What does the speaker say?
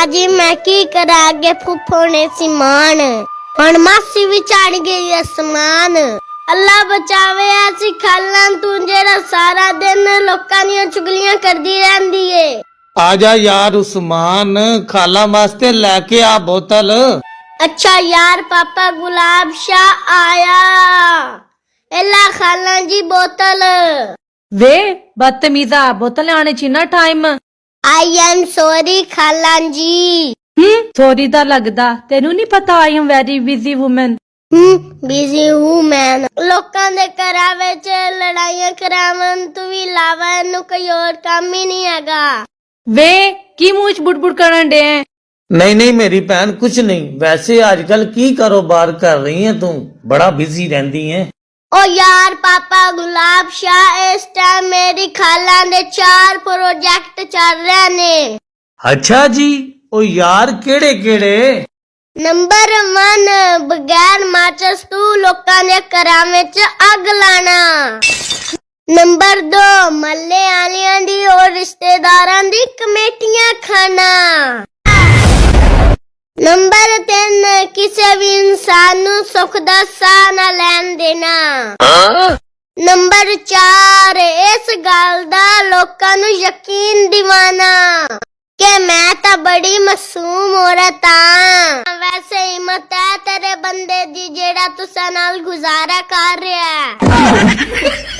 जी मैं की करा अगे फुफो ने सीमान हुण मासी भी चढ़ गई आसमान। अल्लाह बचावे ऐसी खालां तू जेड़ा सारा दिन लोकां दीयां चुगलियां करदी रहंदी है। आजा यार उस्मान, खाला वास्ते लेके आ बोतल। अच्छा यार पापा गुलाब शाह आया। एला खाला जी बोतल। वे बदतमीजा, बोतल आने ची ना टाइम। आई एम सॉरी खाला जी। सॉरी दा लगदा तेनू नहीं पता I am very busy woman. Busy हूँ मैं। लोकां दे घरां विच लड़ाइयां करावन तू भी इलावा इनू कोई और काम ही नहीं हैगा। वे की मुंह च बुड़बुड़ करन डे हैं? नहीं नहीं मेरी बहन कुछ नहीं, वैसे आजकल की कारोबार कर रही है तू, बड़ा बिजी रहती है। ओ यार पापा गुलाब शाह इस टाइम मेरी खाला दे 4 प्रोजेक्ट चल रहे ने। अच्छा जी, ओ यार केड़े केड़े? नंबर 1 बगैर माचिस तू लोकां दे घरां विच अग लाना। नंबर 2 मल्ले आलियां दी और रिश्तेदारां दी कमेटियां खाना। नंबर 3 किसी भी इंसान नू सुख दा साह ना लैन देना। नंबर 4 इस गल दा लोकां नू यकीन दिवाना कि मैं तां बड़ी मासूम औरत हां। वैसे हिम्मत है तेरे बंदे दी जेड़ा तुसां नाल गुजारा कर रहा है।